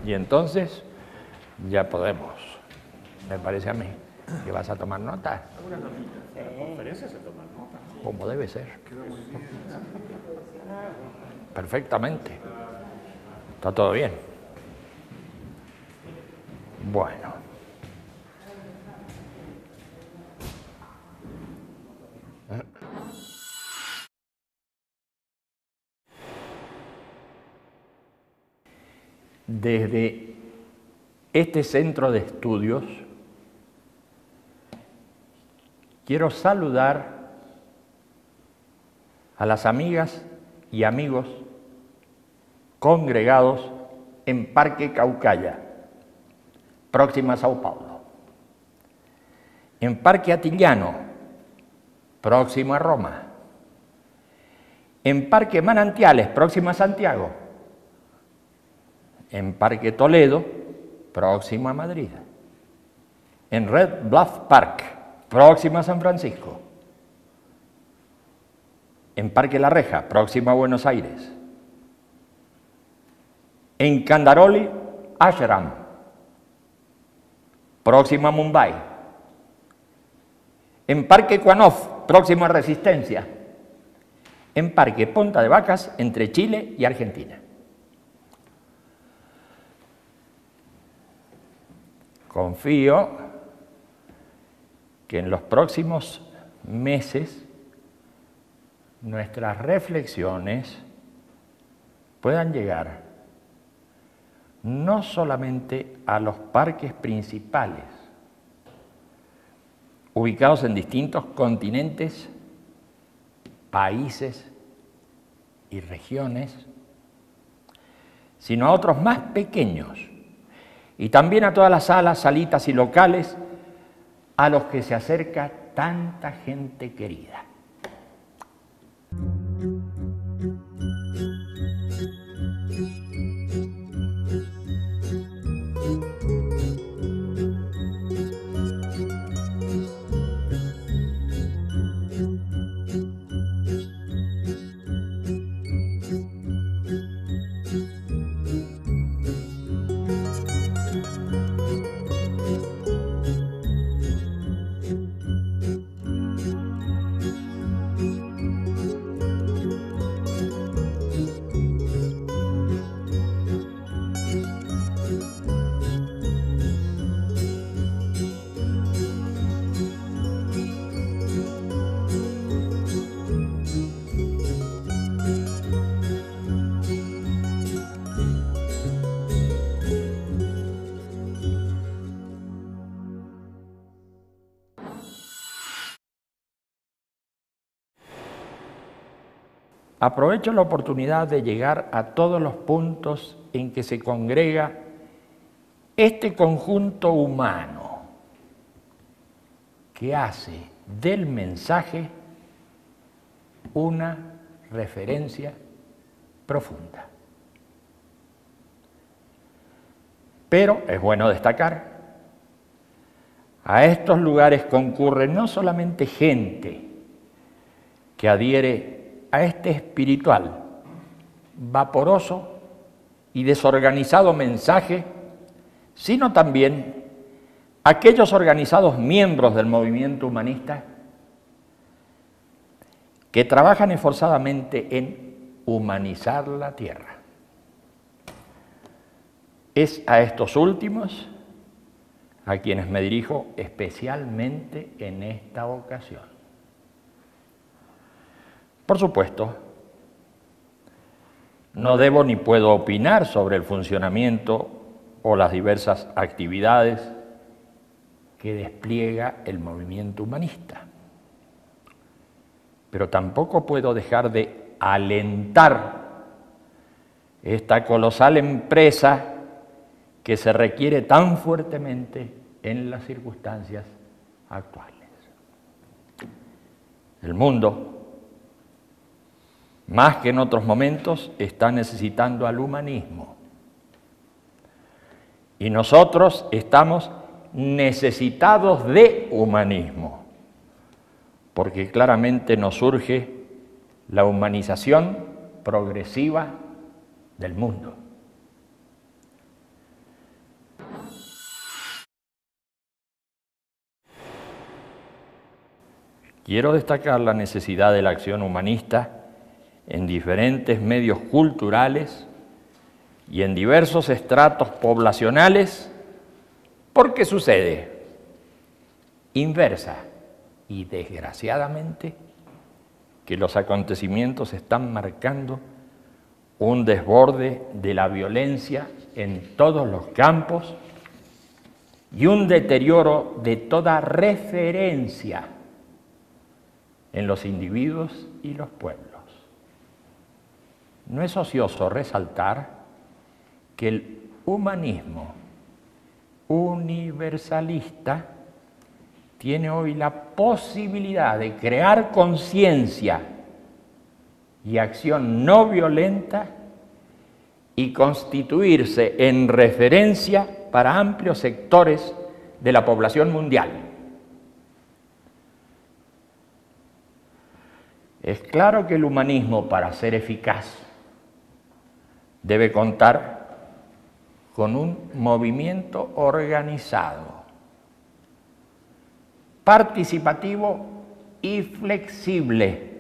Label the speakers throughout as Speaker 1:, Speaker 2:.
Speaker 1: Y entonces ya podemos, me parece a mí, que vas a tomar nota.
Speaker 2: Algunas notitas. En las conferencias se toman notas.
Speaker 1: Como debe ser. Perfectamente. Está todo bien. Bueno. Desde este centro de estudios quiero saludar a las amigas y amigos congregados en Parque Caucaya, próxima a Sao Paulo, en Parque Atillano, próximo a Roma, en Parque Manantiales, próximo a Santiago, en Parque Toledo, próximo a Madrid, en Red Bluff Park, próximo a San Francisco, en Parque La Reja, próximo a Buenos Aires, en Candaroli Ashram, próximo a Mumbai, en Parque Cuanoff, próximo a Resistencia, en Parque Punta de Vacas, entre Chile y Argentina. Confío que en los próximos meses nuestras reflexiones puedan llegar no solamente a los parques principales, ubicados en distintos continentes, países y regiones, sino a otros más pequeños, y también a todas las salas, salitas y locales a los que se acerca tanta gente querida. aprovecho la oportunidad de llegar a todos los puntos en que se congrega este conjunto humano que hace del mensaje una referencia profunda. Pero es bueno destacar, a estos lugares concurre no solamente gente que adhiere a este espiritual, vaporoso y desorganizado mensaje, sino también aquellos organizados miembros del movimiento humanista que trabajan esforzadamente en humanizar la tierra. Es a estos últimos a quienes me dirijo especialmente en esta ocasión. Por supuesto, no debo ni puedo opinar sobre el funcionamiento o las diversas actividades que despliega el movimiento humanista. Pero tampoco puedo dejar de alentar esta colosal empresa que se requiere tan fuertemente en las circunstancias actuales. El mundo, más que en otros momentos, está necesitando al humanismo. Y nosotros estamos necesitados de humanismo, porque claramente nos surge la humanización progresiva del mundo. Quiero destacar la necesidad de la acción humanista en diferentes medios culturales y en diversos estratos poblacionales, porque sucede inversa y desgraciadamente que los acontecimientos están marcando un desborde de la violencia en todos los campos y un deterioro de toda referencia en los individuos y los pueblos. No es ocioso resaltar que el humanismo universalista tiene hoy la posibilidad de crear conciencia y acción no violenta y constituirse en referencia para amplios sectores de la población mundial. Es claro que el humanismo, para ser eficaz, debe contar con un movimiento organizado, participativo y flexible,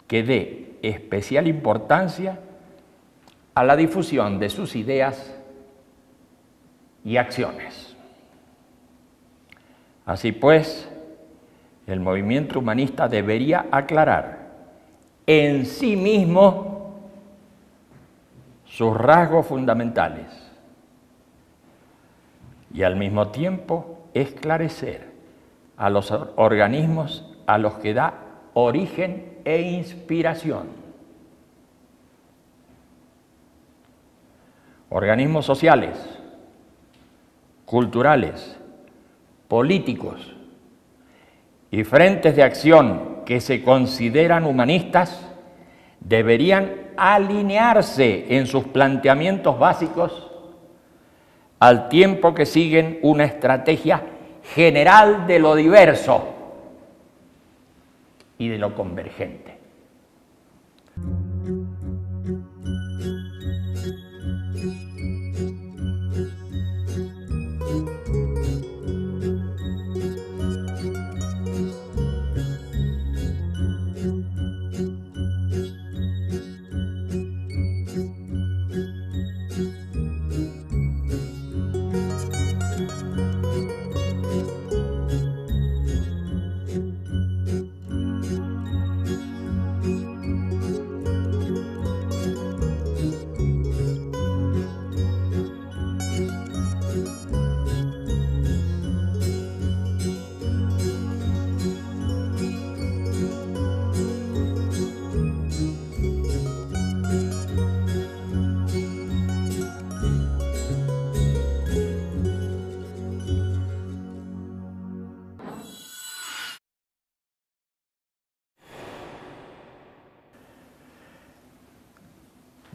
Speaker 1: que dé especial importancia a la difusión de sus ideas y acciones. Así pues, el movimiento humanista debería aclarar en sí mismo sus rasgos fundamentales y al mismo tiempo esclarecer a los organismos a los que da origen e inspiración. Organismos sociales, culturales, políticos y frentes de acción que se consideran humanistas deberían alinearse en sus planteamientos básicos al tiempo que siguen una estrategia general de lo diverso y de lo convergente.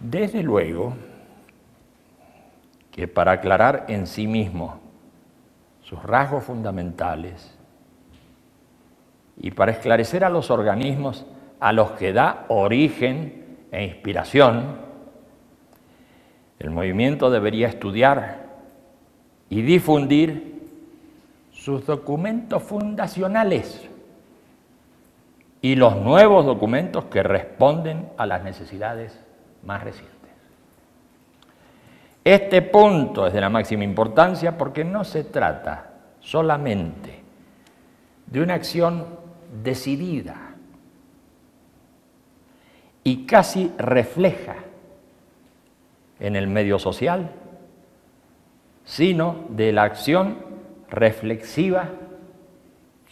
Speaker 1: Desde luego que para aclarar en sí mismo sus rasgos fundamentales y para esclarecer a los organismos a los que da origen e inspiración, el movimiento debería estudiar y difundir sus documentos fundacionales y los nuevos documentos que responden a las necesidades más recientes. Este punto es de la máxima importancia porque no se trata solamente de una acción decidida y casi refleja en el medio social, sino de la acción reflexiva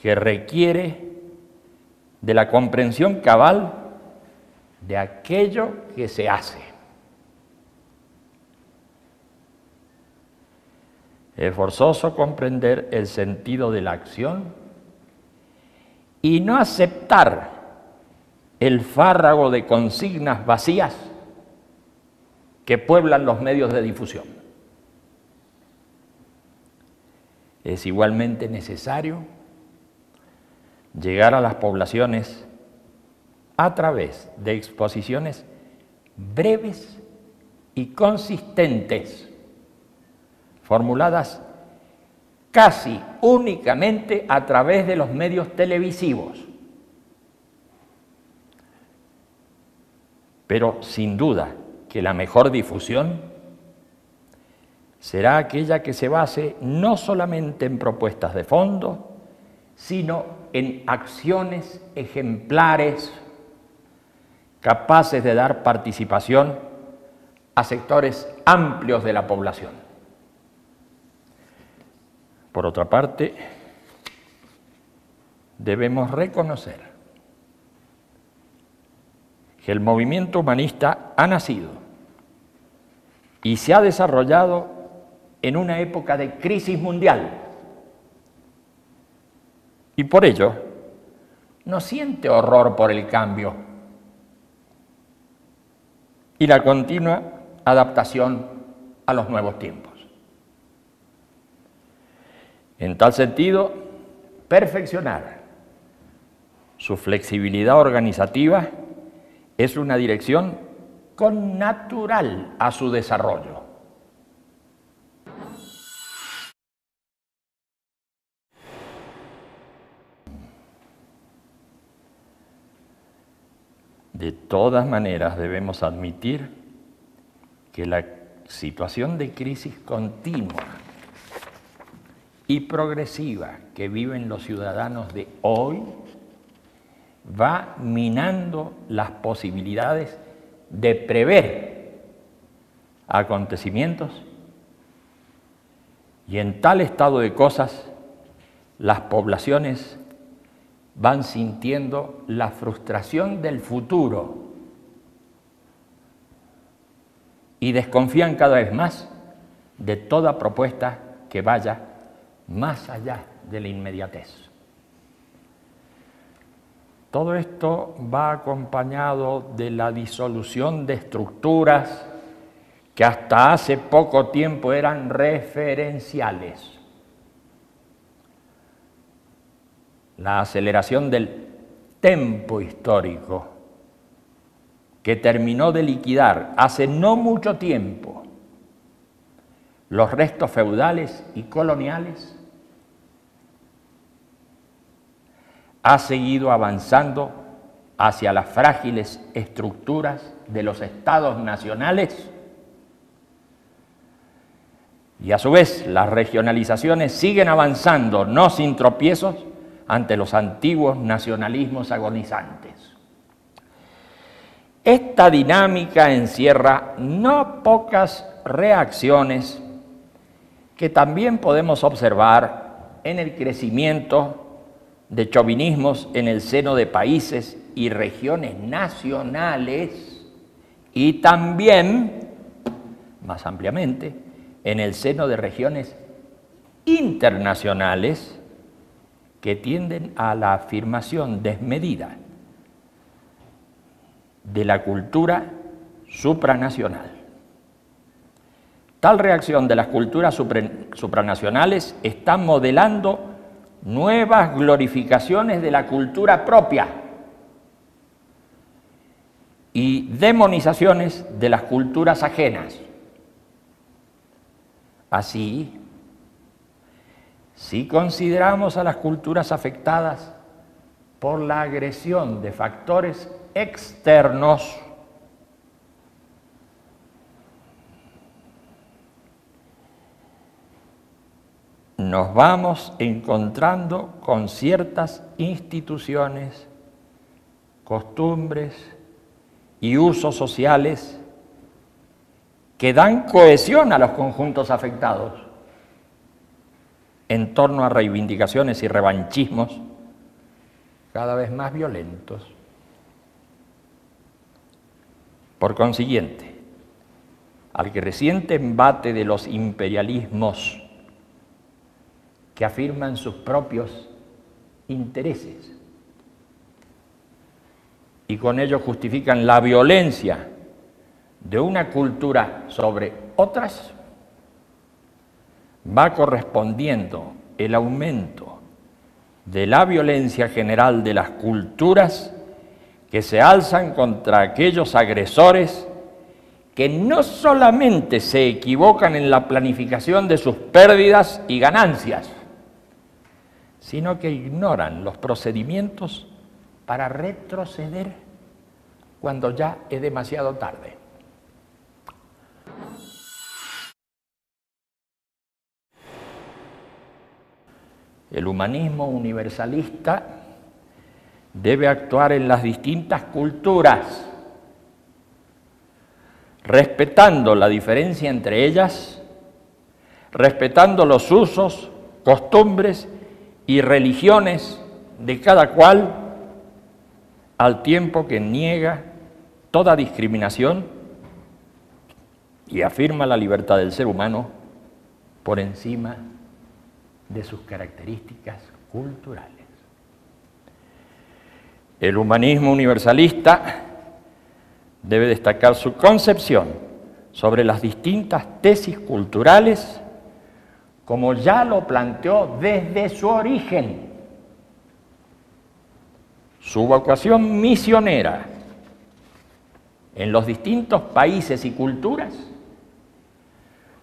Speaker 1: que requiere de la comprensión cabal de aquello que se hace. Es forzoso comprender el sentido de la acción y no aceptar el fárrago de consignas vacías que pueblan los medios de difusión. Es igualmente necesario llegar a las poblaciones a través de exposiciones breves y consistentes, formuladas casi únicamente a través de los medios televisivos. Pero sin duda que la mejor difusión será aquella que se base no solamente en propuestas de fondo, sino en acciones ejemplares capaces de dar participación a sectores amplios de la población. Por otra parte, debemos reconocer que el movimiento humanista ha nacido y se ha desarrollado en una época de crisis mundial y por ello no siente horror por el cambio y la continua adaptación a los nuevos tiempos. En tal sentido, perfeccionar su flexibilidad organizativa es una dirección connatural a su desarrollo. De todas maneras, debemos admitir que la situación de crisis continua y progresiva que viven los ciudadanos de hoy va minando las posibilidades de prever acontecimientos y en tal estado de cosas las poblaciones van sintiendo la frustración del futuro y desconfían cada vez más de toda propuesta que vaya más allá de la inmediatez. Todo esto va acompañado de la disolución de estructuras que hasta hace poco tiempo eran referenciales. La aceleración del tempo histórico que terminó de liquidar hace no mucho tiempo los restos feudales y coloniales ha seguido avanzando hacia las frágiles estructuras de los estados nacionales y a su vez las regionalizaciones siguen avanzando, no sin tropiezos, ante los antiguos nacionalismos agonizantes. Esta dinámica encierra no pocas reacciones que también podemos observar en el crecimiento de chauvinismos en el seno de países y regiones nacionales y también, más ampliamente, en el seno de regiones internacionales que tienden a la afirmación desmedida de la cultura supranacional. Tal reacción de las culturas supranacionales está modelando nuevas glorificaciones de la cultura propia y demonizaciones de las culturas ajenas. Así, si consideramos a las culturas afectadas por la agresión de factores externos, nos vamos encontrando con ciertas instituciones, costumbres y usos sociales que dan cohesión a los conjuntos afectados en torno a reivindicaciones y revanchismos cada vez más violentos. Por consiguiente, al creciente embate de los imperialismos que afirman sus propios intereses y con ello justifican la violencia de una cultura sobre otras, va correspondiendo el aumento de la violencia general de las culturas que se alzan contra aquellos agresores que no solamente se equivocan en la planificación de sus pérdidas y ganancias, sino que ignoran los procedimientos para retroceder cuando ya es demasiado tarde. El humanismo universalista debe actuar en las distintas culturas, respetando la diferencia entre ellas, respetando los usos, costumbres y religiones de cada cual, al tiempo que niega toda discriminación y afirma la libertad del ser humano por encima de sus características culturales. El humanismo universalista debe destacar su concepción sobre las distintas tesis culturales, como ya lo planteó desde su origen. Su vocación misionera en los distintos países y culturas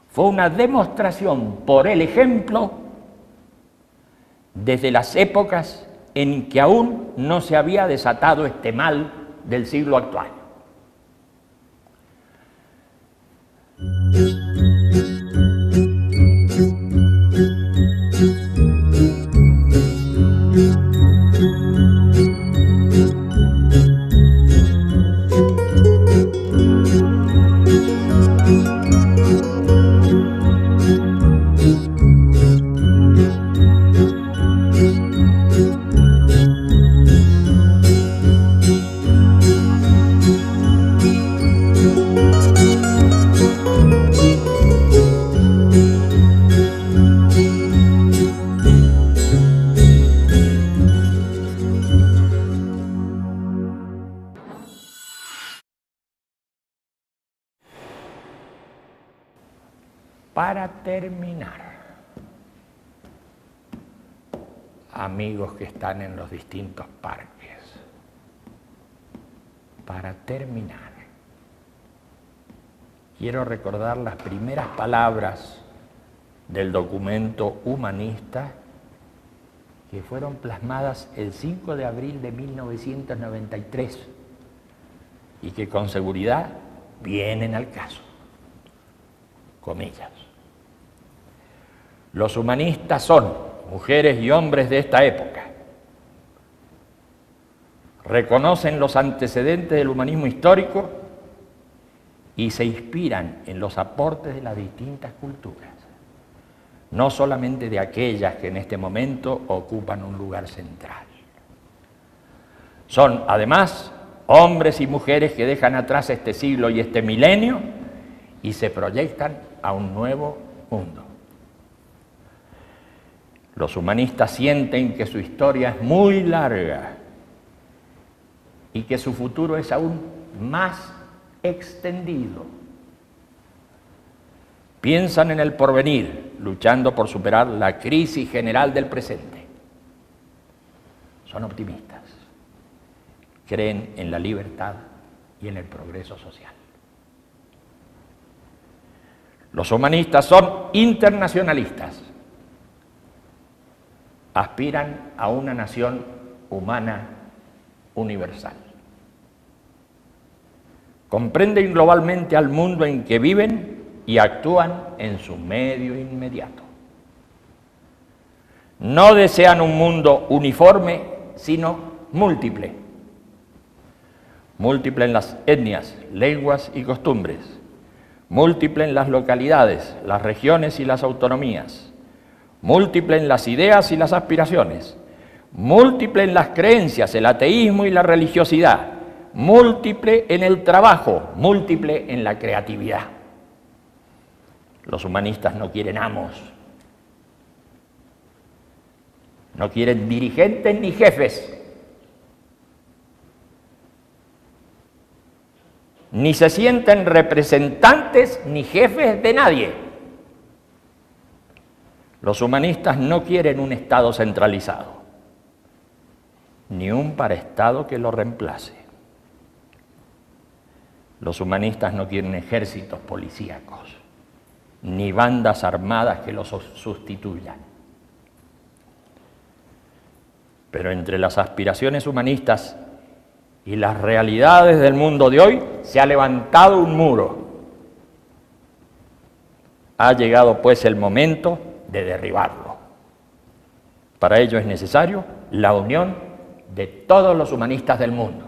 Speaker 1: fue una demostración por el ejemplo desde las épocas en que aún no se había desatado este mal del siglo actual. Para terminar, amigos que están en los distintos parques, para terminar, quiero recordar las primeras palabras del documento humanista que fueron plasmadas el 5 de abril de 1993 y que con seguridad vienen al caso. Comillas. Los humanistas son mujeres y hombres de esta época. Reconocen los antecedentes del humanismo histórico y se inspiran en los aportes de las distintas culturas, no solamente de aquellas que en este momento ocupan un lugar central. Son, además, hombres y mujeres que dejan atrás este siglo y este milenio y se proyectan a un nuevo mundo. Los humanistas sienten que su historia es muy larga y que su futuro es aún más extendido. Piensan en el porvenir, luchando por superar la crisis general del presente. Son optimistas. Creen en la libertad y en el progreso social. Los humanistas son internacionalistas. Aspiran a una nación humana universal. Comprenden globalmente al mundo en que viven y actúan en su medio inmediato. No desean un mundo uniforme, sino múltiple. Múltiple en las etnias, lenguas y costumbres. Múltiple en las localidades, las regiones y las autonomías. Múltiple en las ideas y las aspiraciones. Múltiple en las creencias, el ateísmo y la religiosidad. Múltiple en el trabajo, múltiple en la creatividad. Los humanistas no quieren amos, no quieren dirigentes ni jefes, ni se sienten representantes ni jefes de nadie. Los humanistas no quieren un Estado centralizado, ni un paraestado que lo reemplace. Los humanistas no quieren ejércitos policíacos, ni bandas armadas que los sustituyan. Pero entre las aspiraciones humanistas y las realidades del mundo de hoy se ha levantado un muro. Ha llegado pues el momento de derribarlo. Para ello es necesario la unión de todos los humanistas del mundo.